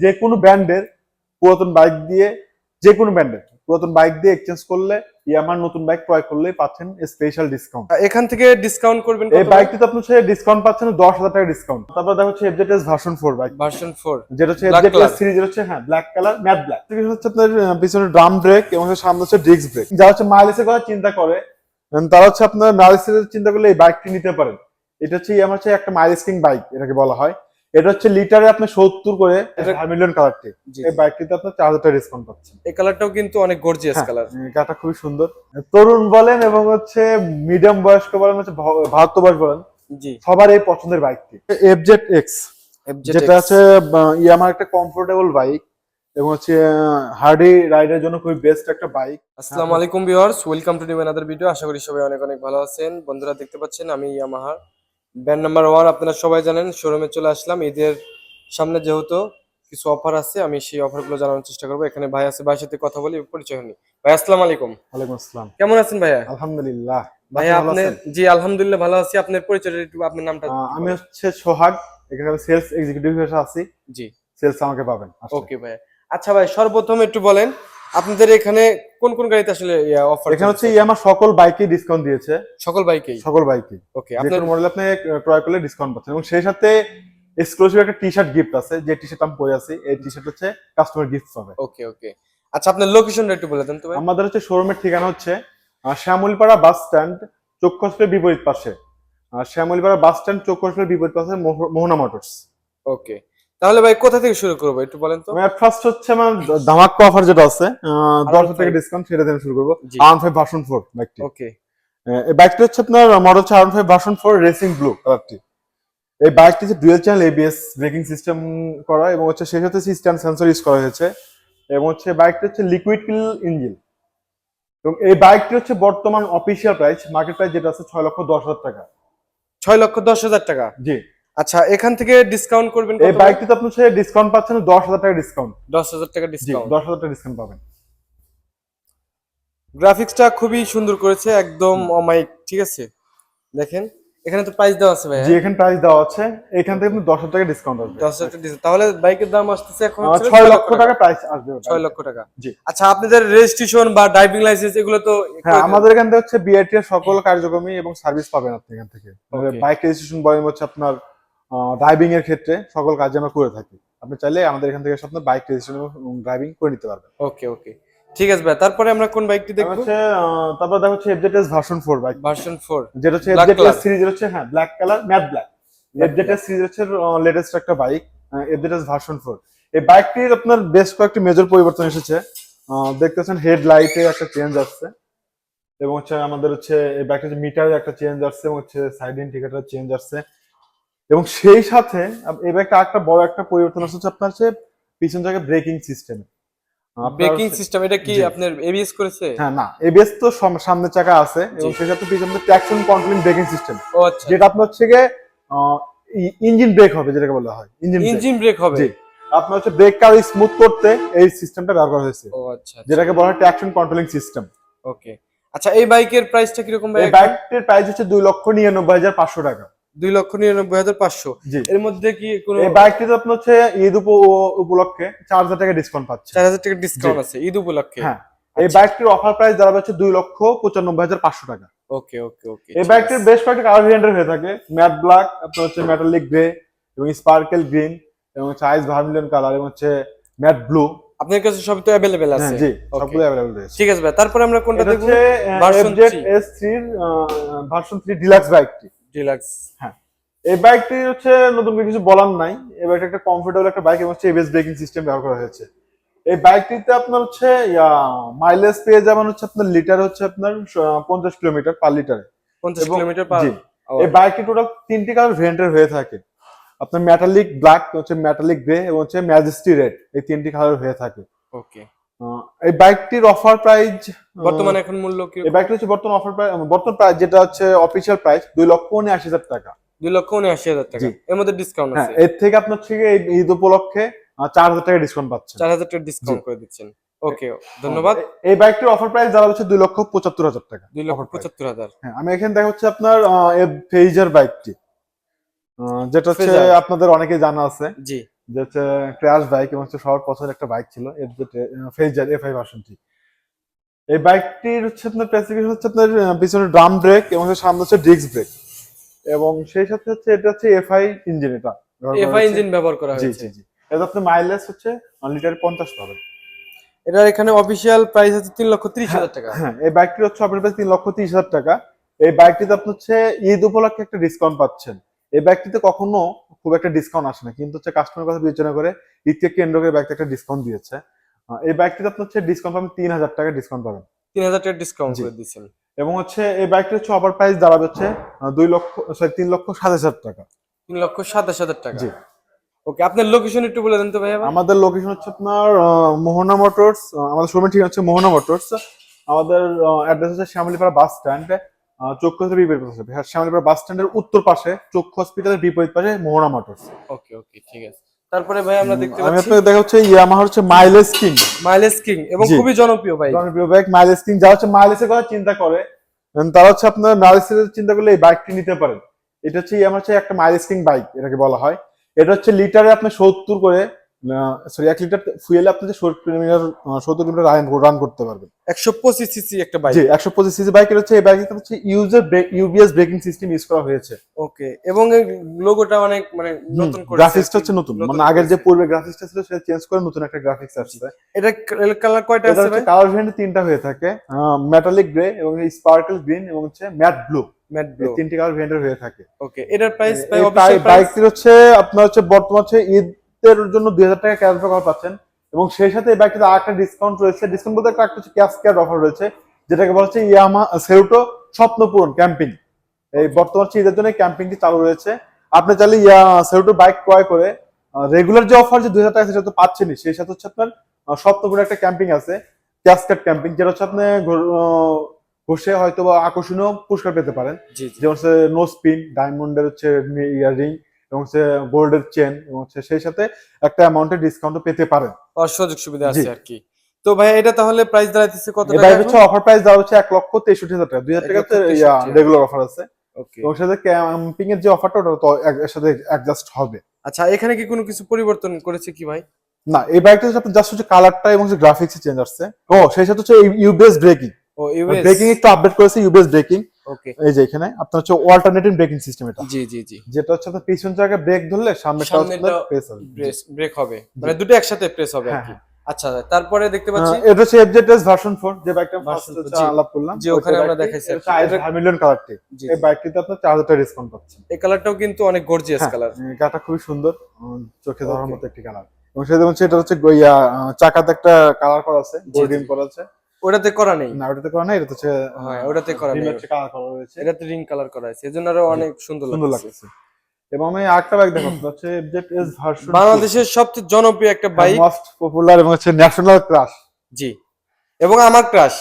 যে কোনো ব্র্যান্ডের পুরাতন বাইক দিয়ে যে কোনো ব্র্যান্ডের পুরাতন বাইক দিয়ে এক্সচেঞ্জ করলে ইয়ামার নতুন বাইক ক্রয় করলেই পাচ্ছেন স্পেশাল ডিসকাউন্ট। এখান থেকে ডিসকাউন্ট করবেন এই বাইকটিতে আপনি হচ্ছে ডিসকাউন্ট পাচ্ছেন 10,000 টাকা ডিসকাউন্ট। তারপর দেখা হচ্ছে এফজেডএস ভার্সন 4 বাইক, ভার্সন 4 যেটা হচ্ছে এফজেডএস সিরিজ, হচ্ছে হ্যাঁ ব্ল্যাক কালার, ম্যাট ব্ল্যাক। হচ্ছে আপনার পিছনে ড্রাম ব্রেক এবং সামনে হচ্ছে ডিস্ক ব্রেক। যারা হচ্ছে মাইলেজের কথা চিন্তা করে তারা হচ্ছে আপনার মাইলেজের চিন্তা করলে এই বাইকটি নিতে পারেন। এটা হচ্ছে আমার হচ্ছে একটা মাইলেজ কিং বাইক এটাকে বলা হয়। এটা হচ্ছে লিটারে আপনি 70 করে মিলিয়ন কালারটি। এই বাইকটিতে আপনি 4,000 টাকা ডিসকাউন্ট পাচ্ছেন। এই কালারটাও কিন্তু অনেক গর্জিয়াস কালার, কালারটা খুবই সুন্দর। তরুণ বলেন এবং হচ্ছে মিডিয়াম বয়স্ক বলেন, হচ্ছে ভারত বয়স বলেন, জি সবার এই পছন্দের বাইকটি এফজেড এক্স, যেটা হচ্ছে ইয়ামার একটা কমফোর্টেবল বাইক এবং হচ্ছে হার্ডি রাইডের জন্য খুবই বেস্ট একটা বাইক। আসসালামু আলাইকুম viewers, welcome to new another video. আশা করি সবাই অনেক অনেক ভালো আছেন। বন্ধুরা দেখতে পাচ্ছেন আমি ইয়ামাহার ব্র্যান্ড নাম্বার 1, আপনারা সবাই জানেন শোরুমে চলে আসলাম। ঈদের সামনে যেহেতু কিছু অফার আছে, আমি সেই অফারগুলো জানানোর চেষ্টা করবো। এখানে ভাই আছে, ভাইয়ের সাথে কথা বলি, পরিচয় হয়নি। ভাই আসসালামু আলাইকুম। ওয়ালাইকুম আসসালাম। কেমন আছেন ভাইয়া? আলহামদুলিল্লাহ। ভাইয়া আপনি? জি আলহামদুলিল্লাহ ভালো আছি। আপনার পরিচয়টা একটু, আপনার নামটা? আমি হচ্ছে সোহাগ, এখানে আমি সেলস এক্সিকিউটিভ হিসেবে আছি। জি সেলস আমাকে পাবেন। ওকে ভাইয়া। আচ্ছা ভাই, সর্বপ্রথম একটু বলেন আপনাদের এখানে কোন কোন গাড়িতে আসলে অফার? এখানে হচ্ছে ইয়ামা সকল বাইকে ডিসকাউন্ট দিয়েছে। সকল বাইকেই? সকল বাইকেই। ওকে, আপনার মডেল আপনি ক্রয় করলে ডিসকাউন্ট পাচ্ছেন এবং সেই সাথে এক্সক্লুসিভ একটা টি-শার্ট গিফট আছে। যে টি-শার্ট আমি পরে আছি, এই টি-শার্ট হচ্ছে কাস্টমার গিফট পাবে। ওকে ওকে। আচ্ছা আপনার লোকেশনটা একটু বলে দেন তো ভাই। আমাদের হচ্ছে শোরুমের ঠিকানা হচ্ছে শ্যামলীপাড়া বাস স্ট্যান্ড, চক্ষু হসপিটালের বিপরীত পাশে। শ্যামলীপাড়া বাস স্ট্যান্ড, চক্ষু হসপিটালের বিপরীত পাশে মোহনা মোটরস। ওকে, তাহলে ভাই কোথা থেকে শুরু করবো একটু বলেন তো। ফার্স্ট হচ্ছে আমার ধামাকা অফার যেটা আছে 10,000 টাকা ডিসকাউন্ট, সেটা থেকে শুরু করবো। R15 ভার্সন 4 বাইকটি। ওকে, এই বাইকটি হচ্ছে আপনার মডেল হচ্ছে R15 ভার্সন 4 রেসিং ব্লু কালারটি। এই বাইকটি হচ্ছে dual channel ABS braking system করা এবং হচ্ছে সেই সাথে স্ট্যান্ড সেন্সর ইউজ করা হয়েছে এবং হচ্ছে বাইকটি হচ্ছে লিকুইড কুল ইঞ্জিন। এবং এই বাইকটি হচ্ছে বর্তমান অফিসিয়াল প্রাইস, মার্কেট প্রাইস যেটা আছে 6,10,000 টাকা। 6,10,000 টাকা? জি। আচ্ছা এখান থেকে ডিসকাউন্ট করবেন কত? এই বাইকটিতে আপনি হচ্ছে ডিসকাউন্ট পাচ্ছেন 10,000 টাকা ডিসকাউন্ট। 10,000 টাকা ডিসকাউন্ট? 10,000 টাকা ডিসকাউন্ট পাবেন। গ্রাফিক্সটা খুবই সুন্দর করেছে, একদম অমাইক, ঠিক আছে। দেখেন এখানে তো প্রাইস দেওয়া আছে ভাই। জি এখানে প্রাইস দেওয়া আছে, এখান থেকে আপনি 10,000 টাকা ডিসকাউন্ট আসবে। 10,000 টাকা ডিসকাউন্ট, তাহলে বাইকের দাম আসছে এখন 6 লক্ষ টাকা প্রাইস আসবে। 6 লক্ষ টাকা? জি। আচ্ছা আপনাদের রেজিস্ট্রেশন বা ড্রাইভিং লাইসেন্স এগুলো তো? হ্যাঁ, আমাদের এখান থেকে হচ্ছে বিআরটি এর সকল কার্যক্রমী এবং সার্ভিস পাবেন আপনি এখান থেকে। বাইক রেজিস্ট্রেশন বলেন হচ্ছে আপনার ড্রাইভিং এর ক্ষেত্রে সকল কাজ আমরা করে থাকি। আপনি চাইলে আমাদের এখান থেকে আপনার বাইক রেজিস্ট্রেশন এবং ড্রাইভিং করে নিতে পারবেন। ওকে ওকে, ঠিক আছে ভাই। তারপরে আমরা কোন বাইকটি দেখব? তারপর দেখা হচ্ছে এফজেডএস ভার্সন 4 বাইক, ভার্সন 4, যেটা হচ্ছে এফজেডএস সিরিজের হচ্ছে হ্যাঁ black colour, matte black. FZS series হচ্ছে লেটেস্ট একটা বাইক, এফজেডএস ভার্সন 4। এই বাইকটির আপনার বেশ কয়েকটি মেজর পরিবর্তন এসেছে। দেখতেছেন হেডলাইটে একটা চেঞ্জ আসছে এবং হচ্ছে আমাদের হচ্ছে এই বাইকটার মিটারে একটা চেঞ্জ আসছে এবং হচ্ছে সাইড ইন্ডিকেটর চেঞ্জ আসছে এবং সেই সাথে এই বাইকটা একটা বড় একটা পরিবর্তন আসছে আপনার হচ্ছে পিছন থেকে ব্রেকিং সিস্টেম। ব্রেকিং সিস্টেম এটা কি আপনার এবিএস করেছে? হ্যাঁ না, এবিএস তো সামনের চাকা আছে এবং সেই সাথে পিছনে ট্র্যাকশন কন্ট্রোলিং ব্রেকিং সিস্টেম। ও আচ্ছা, যেটা আপনার হচ্ছে গিয়ে ইঞ্জিন ব্রেক হবে, যেটাকে বলা হয় ইঞ্জিন ব্রেক হবে। জি, আপনার হচ্ছে ব্রেক কার স্মুথ করতে এই সিস্টেমটা ব্যবহার করা হয়েছে। ও আচ্ছা, যেটাকে বলা হয় ট্র্যাকশন কন্ট্রোলিং সিস্টেম। ওকে। আচ্ছা এই বাইকের প্রাইসটা কি রকম ভাই? এই বাইকটির প্রাইস হচ্ছে 2,99,500 টাকা। 2,99,500? এর মধ্যে কি কোনো? এই বাইকটিতে আপনার হচ্ছে ঈদ উপলক্ষে 4,000 টাকা ডিসকাউন্ট পাচ্ছে। 4,000 টাকা ডিসকাউন্ট আছে ঈদ উপলক্ষে? হ্যাঁ। এই বাইকটির অফার প্রাইস দাঁড়াবে হচ্ছে 2,95,500 টাকা। ওকে ওকে ওকে। এই বাইকটির বেশ কয়েকটা কালার ভেরিয়েন্টের হয়ে থাকে। ম্যাট ব্ল্যাক, আপনার হচ্ছে মেটালিক গ্রে এবং স্পার্কেল গ্রিন এবং হচ্ছে আইস ভার্মিলিয়ন কালার এবং হচ্ছে ম্যাট ব্লু। আপনার কাছে সব তো अवेलेबल আছে? জি, সবগুলো अवेलेबल রয়েছে। ঠিক আছে ভাই, তারপরে আমরা কোনটা দেখব? ভার্সন S3 ভার্সন 3 ডিলাক্স বাইকটি। ডিলাক্স, হ্যাঁ। এই বাইকটি হচ্ছে নতুন কিছু বলার নাই। এই বাইকটা একটা কমফোর্টেবল একটা বাইক এবং হচ্ছে এবিএস ব্রেকিং সিস্টেম ব্যবহার করা হয়েছে। এই বাইকটিতে আপনার হচ্ছে মাইলেজ পেয়ে যাবেন হচ্ছে আপনার লিটার হচ্ছে আপনার 50 কিলোমিটার পার লিটারে। 50 কিলোমিটার পার? জি। এই বাইকটি টোটাল 3টি কালার ভেরিয়েন্টের হয়ে থাকে। আপনার মেটালিক ব্ল্যাক, হচ্ছে মেটালিক গ্রে এবং হচ্ছে ম্যাজেস্টি রেড, এই 3টি কালার হয়ে থাকে। ওকে। এই বাইকটির অফার প্রাইস বর্তমানে এখন মূল্য কি? এই বাইকটি হচ্ছে বর্তমান প্রাইস যেটা হচ্ছে অফিশিয়াল প্রাইস 2,79,000 টাকা। 2,79,000 টাকা? এর মধ্যে ডিসকাউন্ট আছে? হ্যাঁ, এর থেকে আপনার থেকে এই ঈদ উপলক্ষে 4,000 টাকা ডিসকাউন্ট পাচ্ছেন। 4,000 টাকা ডিসকাউন্ট করে দিচ্ছেন। ওকে ধন্যবাদ। এই বাইকটির অফার প্রাইস দাঁড়াবে হচ্ছে 2,75,000 টাকা। 2,75,000? হ্যাঁ, আমি এখানে দেখা হচ্ছে আপনার ফেজার বাইকটি, যেটা হচ্ছে আপনাদের অনেকে জানা আছে। জি। যে হচ্ছে ক্র্যাশ বাইক এবং হচ্ছে সবার পছন্দের একটা বাইক ছিল ফেজার এফআই ভার্সনটি। এই বাইকটির হচ্ছে আপনার স্পেসিফিকেশন হচ্ছে আপনার পিছনে ড্রাম ব্রেক এবং হচ্ছে সামনে হচ্ছে ডিস্ক ব্রেক, এবং সেই সাথে হচ্ছে এটা হচ্ছে এফআই ইঞ্জিন, এটা ব্যবহার করা এফআই হয়েছে। ইঞ্জিন ব্যবহার করা জি হয়েছে। জি জি। এটা আপনার মাইলেজ হচ্ছে লিটারে 50 পাবেন। এটার এখানে অফিসিয়াল প্রাইস হচ্ছে 3,30,000 টাকা। হ্যাঁ, এই বাইকটি হচ্ছে আপনার প্রাইস 3,30,000 টাকা। এই বাইকটিতে আপনি হচ্ছে ঈদ উপলক্ষে একটা ডিসকাউন্ট পাচ্ছেন। এই বাইকটিতে কখনো খুব একটা ডিসকাউন্ট আসে না, কিন্তু হচ্ছে কাস্টমার কথা বিবেচনা করে ঈদকে কেন্দ্র করে বাইকটা একটা ডিসকাউন্ট দিয়েছে। এই বাইকটিতে আপনি হচ্ছে ডিসকাউন্ট পাবেন 3,000 টাকা ডিসকাউন্ট পাবেন। 3,000 টাকা ডিসকাউন্ট জি। করে দিচ্ছেন। এবং হচ্ছে এই বাইকটি হচ্ছে অফার প্রাইস দাঁড়াবে হচ্ছে 3,27,000 টাকা। 3,27,000 টাকা। জি। ওকে, আপনার লোকেশন একটু বলে দেন তো ভাই আবার। আমাদের লোকেশন হচ্ছে আপনার মোহনা মোটরস। আমাদের শোরুমের ঠিকানা হচ্ছে মোহনা মোটরস। আমাদের অ্যাড্রেস হচ্ছে শ্যামলীপাড়া বাস স্ট্যান্ড, চক্ষু হসপিটালের বিপরীত পাশে। হ্যাঁ, শ্যামলীপাড়া বাস স্ট্যান্ডের উত্তর পাশে, চক্ষু হসপিটালের বিপরীত পাশে মোহনা মোটরস। ওকে ওকে, ঠিক আছে। তারপরে ভাই আমরা দেখতে আমি পাচ্ছি আপনাকে দেখা হচ্ছে ইয়ামাহা হচ্ছে মাইলেজ কিং, মাইলেজ কিং, এবং জি। খুবই জনপ্রিয় বাইক। জনপ্রিয় বাইক মাইলেজ কিং। যারা হচ্ছে মাইলেজের কথা চিন্তা করে, তারা হচ্ছে আপনার মাইলেজের চিন্তা করলে এই বাইকটি নিতে পারেন। এটা হচ্ছে ইয়ামাহা হচ্ছে একটা মাইলেজ কিং বাইক এটাকে বলা হয়। এটা হচ্ছে লিটারে আপনি 70 করে, সরি 1 লিটার ফুয়েলে আপনি 70 কিলোমিটার রান করতে পারবেন। 125 সিসি একটা বাইক। জি, 125 সিসি বাইক। হচ্ছে এই বাইকে হচ্ছে ইউবিএস ব্রেকিং সিস্টেম ইউজ করা হয়েছে। ওকে, এবং এই লোগোটা অনেক মানে নতুন করেছে। গ্রাফিক্সটা হচ্ছে নতুন, মানে আগের যে পূর্বে গ্রাফিক্সটা ছিল সেটা চেঞ্জ করে নতুন একটা গ্রাফিক্স আসছে। এটা কালার কয়টা এটা আছে হচ্ছে ভাই? কালার ভেরিয়েন্ট 3টা হয়ে থাকে, মেটালিক গ্রে এবং স্পার্কল গ্রিন এবং হচ্ছে ম্যাট ব্লু। ম্যাট এই ব্লু। 3টি কালার ভেরিয়েন্টের হয়ে থাকে। ওকে, এটার প্রাইস ভাই এই অফিশিয়াল প্রাইস? বাইকটির হচ্ছে আপনার হচ্ছে বর্তমান হচ্ছে ঈদের জন্য 2,000 টাকা ক্যাশব্যাক অফার পাচ্ছেন, এবং সেই সাথে এই বাইকটিতে আরেকটা ডিসকাউন্ট রয়েছে। ডিসকাউন্ট বলতে একটা হচ্ছে ক্যাশব্যাক অফার রয়েছে, যেটাকে বলা হচ্ছে ইয়ামাহা সেউটো স্বপ্নপূরণ ক্যাম্পিং। এই বর্তমান হচ্ছে ঈদের জন্য ক্যাম্পিংটি চালু রয়েছে। আপনি চাইলে সেউটো বাইক ক্রয় করে রেগুলার যে অফার যে 2,000 টাকা সেটা তো পাচ্ছেনই, সেই সাথে হচ্ছে আপনার স্বপ্নপূরণ একটা ক্যাম্পিং আছে, ক্যাসকেড ক্যাম্পিং, যেটা হচ্ছে আপনি বসে হয়তো বা আকর্ষণীয় পুরস্কার পেতে পারেন। জি জি। যেমন হচ্ছে নো স্পিন, ডায়মন্ডের হচ্ছে ইয়াররিং এবং হচ্ছে গোল্ডের চেন, এবং হচ্ছে সেই সাথে একটা অ্যামাউন্টের ডিসকাউন্টও পেতে পারেন। আর সুযোগ সুবিধা জি। আছে আর কি। তো ভাই এটা তাহলে প্রাইস দাঁড়াইতেছে কত এই টাকা বাইক এখন? হচ্ছে অফার প্রাইস দেওয়া হচ্ছে 1,63,000 টাকা। 2,000 টাকা 1,63,000 রেগুলার অফার আছে, ওকে। এবং সাথে ক্যাম্পিং এর যে অফারটা ওটা তো এর সাথে অ্যাডজাস্ট হবে। আচ্ছা, এখানে কি কোনো কিছু পরিবর্তন করেছে কি ভাই? না, এই বাইকটা হচ্ছে জাস্ট হচ্ছে কালারটা এবং গ্রাফিক্স চেঞ্জ আসছে। ও সেই সাথে হচ্ছে ইউবিএস ব্রেকিং, ও ইউএস ব্রেকিং একটু আপডেট করেছে, ইউবিএস ব্রেকিং। ওকে। এই যে এখানে আপনার হচ্ছে অল্টারনেটিভ ব্রেকিং সিস্টেম, এটা জি জি জি। যেটা হচ্ছে আপনার পিছন চাকা ব্রেক ধরলে সামনেটা সামনেটা প্রেস হবে। ব্রেক হবে, মানে দুটো একসাথে প্রেস হবে আর কি। হ্যাঁ। আচ্ছা, তারপরে দেখতে পাচ্ছি এটা হচ্ছে এফজেডএস ভার্সন 4, যে বাইকটা ফার্স্ট Version 4, হচ্ছে জি। আলাপ করলাম, জি, ওখানে আমরা দেখাইছি আর কি। এটা হারমিলিয়ন কালারটি। জি, এই বাইকটিতে আপনার 4,000 টাকা ডিসকাউন্ট পাচ্ছেন। এই কালারটাও কিন্তু অনেক গর্জিয়াস হ্যাঁ, কালার। গাটা খুবই সুন্দর, চোখে ধরার Okay. মতো একটি কালার। এবং সেটা হচ্ছে এটা হচ্ছে চাকাতে একটা কালার করা আছে, গোল্ডেন করা আছে। ওটাতে করা নেই। না, ওটাতে করা না, এটা হচ্ছে হ্যাঁ, ওটাতে করা নেই। কালার করা রয়েছে, এটাতে রিং কালার করা আছে, এজন্য আরো অনেক সুন্দর সুন্দর লাগছে। লাগছে। এবং আমি আরেকটা বাইক দেখাচ্ছি, হচ্ছে এফজেডএস ভার্সন বাংলাদেশের সবচেয়ে জনপ্রিয় একটা বাইক। মোস্ট পপুলার এবং হচ্ছে ন্যাশনাল ক্রাশ। জি, এবং আমার ক্রাশ।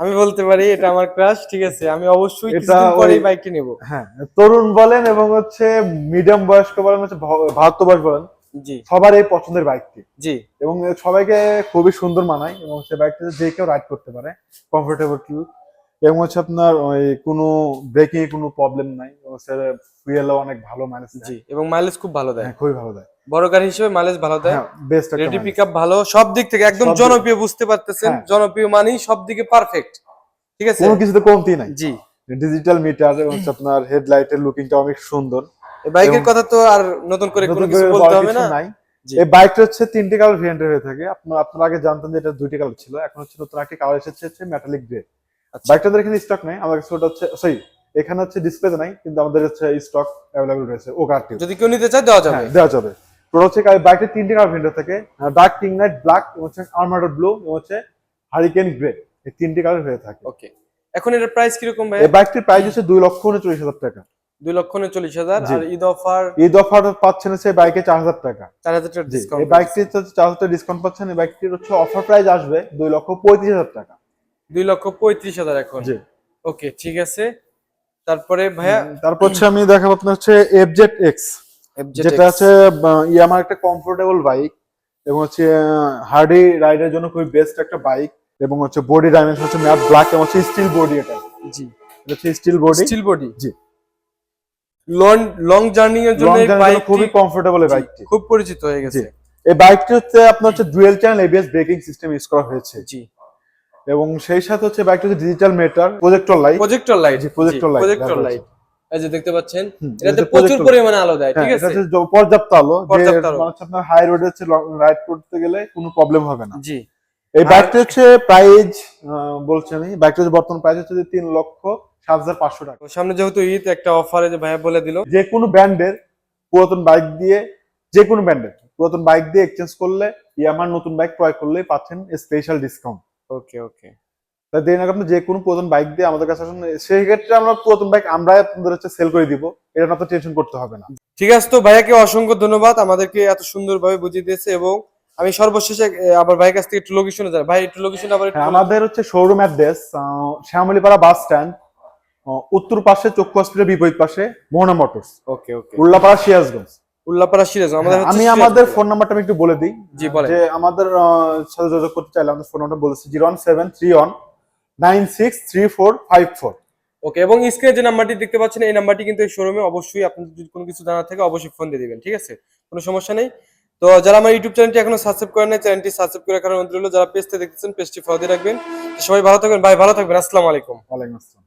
আমি বলতে পারি এটা আমার ক্রাশ, ঠিক আছে। আমি অবশ্যই এটা কিছুদিন পরে এই ওই- বাইকটি নেব। হ্যাঁ, তরুণ বলেন এবং হচ্ছে মিডিয়াম বয়স্ক বলেন, হচ্ছে ভারত বয়স বলেন, জি সবার এই পছন্দের বাইকটি, জি। এবং সবাইকে খুবই সুন্দর মানায়, এবং সে বাইকটাতে যে কেউ রাইড করতে পারে কমফোর্টেবল ফিল, এবং হচ্ছে আপনার ওই কোনো ব্রেকিং এ কোনো প্রবলেম নাই, এবং স্যার ফুয়েলও অনেক ভালো মাইলেজ জি, এবং মাইলেজ খুব ভালো দেয়। হ্যাঁ, খুবই ভালো দেয়। বড় গাড়ি হিসেবে মাইলেজ ভালো দেয়। হ্যাঁ, বেস্ট একটা রেডি mileage। পিকআপ ভালো, সব দিক থেকে একদম সব দিক- জনপ্রিয়, বুঝতে পারতেছেন। হ্যাঁ। জনপ্রিয় মানেই সব দিকে পারফেক্ট, ঠিক আছে। কোনো কিছুতে কমতি নাই। জি, ডিজিটাল মিটার এবং হচ্ছে আপনার হেডলাইটের লুকিংটা অনেক সুন্দর। এই বাইকের এবং কথা তো আর নতুন করে কোনো নতুন কিছু করে বলতে বলার হবে কিছু না। নাই। জি। এই বাইকটা হচ্ছে 3টি কালার ভেরিয়েন্টের হয়ে থাকে। আপনারা আগে জানতেন যে এটা 2টি কালার ছিল, এখন হচ্ছে নতুন একটা কালার এসেছে, হচ্ছে মেটালিক গ্রে। আচ্ছা। বাইকটাদের এখানে স্টক নাই, আমার কাছে ওটা হচ্ছে সরি, এখানে হচ্ছে ডিসপ্লেতে নাই, কিন্তু আমাদের হচ্ছে স্টক অ্যাভেলেবল রয়েছে। ও কার্ডটি যদি কেউ নিতে চায় দেওয়া যাবে। দেওয়া যাবে। পুরো হচ্ছে বাইকের 3টি কালার ভেরিয়েন্ট থাকে, ডার্ক কিং নাইট ব্ল্যাক এবং হচ্ছে আর্মার্ড ব্লু এবং হচ্ছে হারিকেন গ্রে। এই 3টি কালার হয়ে থাকে। ওকে, এখন এটার প্রাইস কিরকম ভাই? এই বাইকটির প্রাইস হচ্ছে 2,39,000 টাকা। 2,39,000। জি। আর ঈদ অফার ঈদ অফার পাচ্ছেন হচ্ছে বাইকে 4,000 টাকা। 4,000 টাকা জি, ডিসকাউন্ট। এই বাইকটির 4,000 টাকা ডিসকাউন্ট পাচ্ছেন। এই বাইকটির হচ্ছে অফার প্রাইস আসবে 2,35,000 টাকা। 2,35,000 এখন। জি। ওকে, ঠিক আছে। তারপরে ভাইয়া তারপর হচ্ছে আমি দেখাবো আপনার হচ্ছে এফজেড এক্স, যেটা হচ্ছে ইয়ামার একটা কমফোর্টেবল বাইক, এবং হচ্ছে হার্ডি রাইডের জন্য খুবই বেস্ট একটা বাইক, এবং হচ্ছে বডি ডাইমেনশন হচ্ছে ম্যাট ব্ল্যাক এবং হচ্ছে স্টিল বডি। এটা জি, হচ্ছে স্টিল বডি। Steel body. জি। লং লং জার্নি এর জন্য লং এই জার্নির জন্য বাইকটি খুবই কমফোর্টেবল এই বাইকটি। খুব পরিচিত হয়ে গেছে। এই বাইকটি হচ্ছে আপনার হচ্ছে dual channel ABS braking system use করা হয়েছে, জি, এবং সেই সাথে হচ্ছে বাইকটি হচ্ছে digital meter, projector light. Projector light, জি, প্রজেক্টর লাইট প্রজেক্টর ব্যবহার লাইট, এই যে দেখতে পাচ্ছেন হুম, এটাতে এটা প্রচুর projector পরিমাণে আলো দেয়, ঠিক হ্যাঁ, আছে? এটা হচ্ছে পর্যাপ্ত আলো, যে পর্যাপ্ত আলো। মানে হচ্ছে আপনার হাই রোডে হচ্ছে রাইড করতে গেলে কোনো প্রবলেম হবে না। জি, এই আর- বাইকটি হচ্ছে প্রাইস বলছি আমি, বাইকটি হচ্ছে বর্তমান প্রাইস হচ্ছে যে 3,07,500 টাকা। তো সামনে যেহেতু ঈদ, একটা অফারে যে ভাইয়া বলে দিল, যে কোনো ব্র্যান্ডের পুরাতন বাইক দিয়ে, যে কোনো ব্র্যান্ডের পুরাতন বাইক দিয়ে এক্সচেঞ্জ করলে, ইয়ামার নতুন বাইক ক্রয় করলে পাচ্ছেন স্পেশাল ডিসকাউন্ট। ওকে ওকে, তাই দেরি না করে আপনি যে কোনো পুরাতন বাইক দিয়ে আমাদের কাছে আসুন, সেই ক্ষেত্রে আমরা পুরাতন বাইক আমরাই আপনাদের হচ্ছে সেল করে দিব, এটা নিয়ে আপনার টেনশন করতে হবে না। ঠিক আছে। তো ভাইয়াকে অসংখ্য ধন্যবাদ, আমাদেরকে এত সুন্দরভাবে বুঝিয়ে দিয়েছে। এবং আমি সর্বশেষে আবার ভাইয়ের কাছ থেকে একটু লোকেশনে যাই। ভাই একটু লোকেশন আবার একটু হ্যাঁ, আমাদের হচ্ছে শোরুম অ্যাড্রেস শ্যামলীপাড়া বাস স্ট্যান্ড, উত্তর পাশে চক্ষু হসপিটাল বিপরীত পাশে মোহনা মোটরস, ওকে ওকে, উল্লাপাড়া সিরাজগঞ্জ। উল্লাপাড়া সিরাজ। আমাদের হ্যাঁ, হচ্ছে আমি সিরাজ আমাদের বাজার। ফোন নাম্বারটা আমি একটু বলে দিই। জি, বলেন। যে আমাদের সাথে যোগাযোগ করতে চাইলে আমাদের ফোন নাম্বার বলেছি 01731963454। ওকে, এবং স্ক্রিনে যে নাম্বারটি দেখতে পাচ্ছেন এই নাম্বারটি কিন্তু এই শোরুমে, অবশ্যই আপনাদের যদি কোনো কিছু জানার থাকে অবশ্যই ফোন দিয়ে দিবেন, ঠিক আছে? কোনো সমস্যা নেই। তো যারা আমার ইউটিউব চ্যানেলটি এখনো সাবস্ক্রাইব করেন নাই, চ্যানেলটি সাবস্ক্রাইব করে রাখার অনুরোধ রইল। যারা পেজতে দেখতেছেন পেজটি ফলো দিয়ে রাখবেন। তো সবাই ভালো থাকবেন ভাই, ভালো থাকবেন। আসসালামু আলাইকুম। ওয়ালাইকুম আসসালাম।